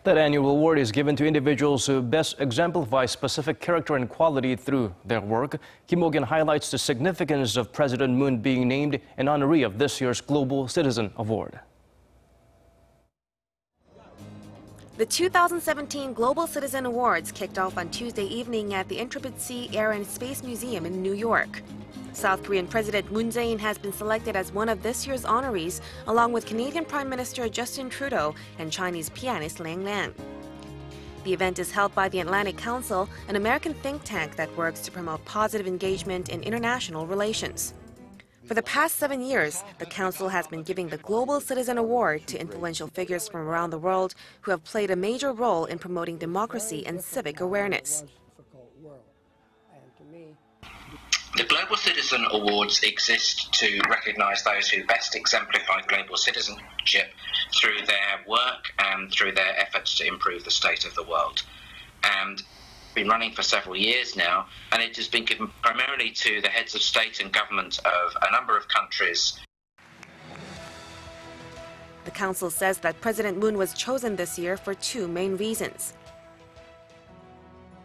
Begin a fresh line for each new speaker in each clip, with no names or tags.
That annual award is given to individuals who best exemplify specific character and quality through their work. Mok-yeon highlights the significance of President Moon being named an honoree of this year's Global Citizen Award.
The 2017 Global Citizen Awards kicked off on Tuesday evening at the Intrepid Sea, Air and Space Museum in New York. South Korean President Moon Jae-in has been selected as one of this year's honorees, along with Canadian Prime Minister Justin Trudeau and Chinese pianist Lang Lang. The event is held by the Atlantic Council, an American think tank that works to promote positive engagement in international relations. For the past 7 years, the Council has been giving the Global Citizen Award to influential figures from around the world who have played a major role in promoting democracy and civic awareness.
The Global Citizen Awards exist to recognise those who best exemplify global citizenship through their work and through their efforts to improve the state of the world. And been running for several years now, and it has been given primarily to the heads of state and government of a number of countries.
The Council says that President Moon was chosen this year for two main reasons.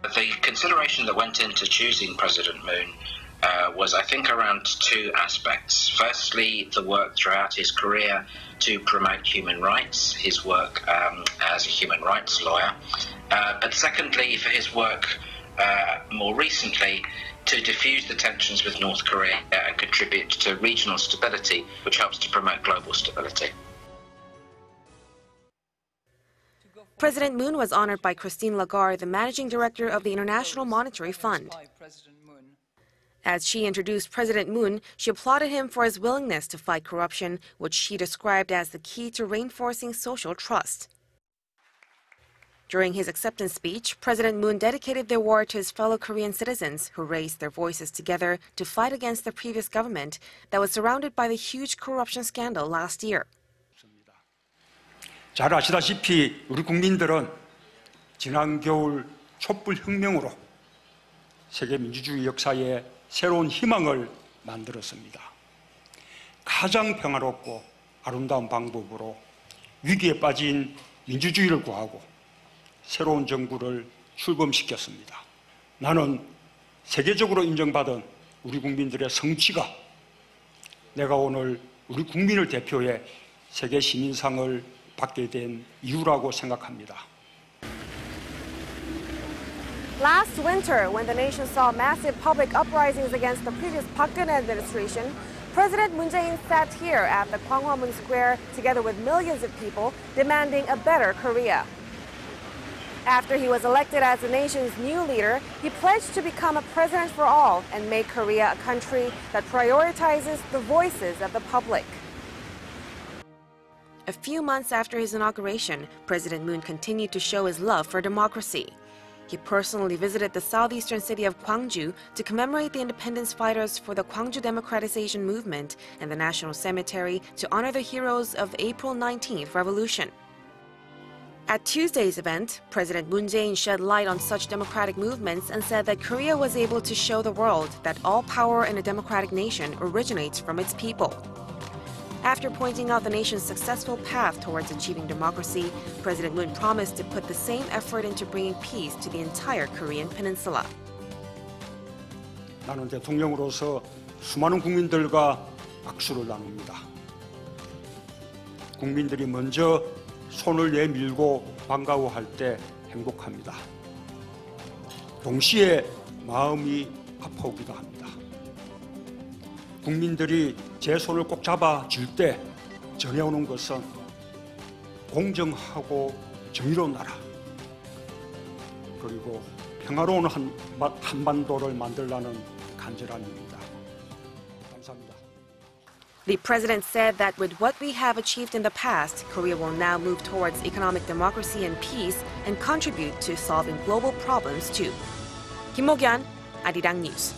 The consideration that went into choosing President Moon was, I think, around two aspects. Firstly, the work throughout his career to promote human rights, his work as a human rights lawyer. But secondly, for his work more recently to diffuse the tensions with North Korea and contribute to regional stability, which helps to promote global stability.
President Moon was honored by Christine Lagarde, the managing director of the International Monetary Fund. As she introduced President Moon, she applauded him for his willingness to fight corruption, which she described as the key to reinforcing social trust. During his acceptance speech, President Moon dedicated the award to his fellow Korean citizens who raised their voices together to fight against the previous government that was surrounded by the huge corruption scandal last year.
잘 아시다시피 우리 국민들은 지난 겨울 촛불혁명으로 세계 민주주의 역사에 새로운 희망을 만들었습니다. 가장 평화롭고 아름다운 방법으로 위기에 빠진 민주주의를 구하고 새로운 정부를 출범시켰습니다. 나는 세계적으로 인정받은 우리 국민들의 성취가 내가 오늘 우리 국민을 대표해 세계시민상을 받게 된 이유라고 생각합니다.
Last winter, when the nation saw massive public uprisings against the previous Park Geun-hye administration, President Moon Jae-in sat here at the Gwanghwamun Square together with millions of people demanding a better Korea. After he was elected as the nation's new leader, he pledged to become a president for all and make Korea a country that prioritizes the voices of the public. A few months after his inauguration, President Moon continued to show his love for democracy. He personally visited the southeastern city of Gwangju to commemorate the independence fighters for the Gwangju democratization movement and the National Cemetery to honor the heroes of the April 19th revolution. At Tuesday's event, President Moon Jae-in shed light on such democratic movements and said that Korea was able to show the world that all power in a democratic nation originates from its people. After pointing out the nation's successful path towards achieving democracy, President Moon promised to put the same effort into bringing peace to the entire Korean peninsula.
나는 대통령으로서 수많은 국민들과 악수를 나눕니다. 국민들이 먼저 손을 내밀고 반가워할 때 행복합니다. 동시에 마음이 아파오기도 합니다. 국민들이 제 손을 꼭 잡아줄 때 전해오는 것은 공정하고 정의로운 나라 그리고 평화로운 한반도를 만들라는 간절함입니다. 감사합니다.
The president said that with what we have achieved in the past, Korea will now move towards economic democracy and peace and contribute to solving global problems too. Mok-yeon, Arirang News.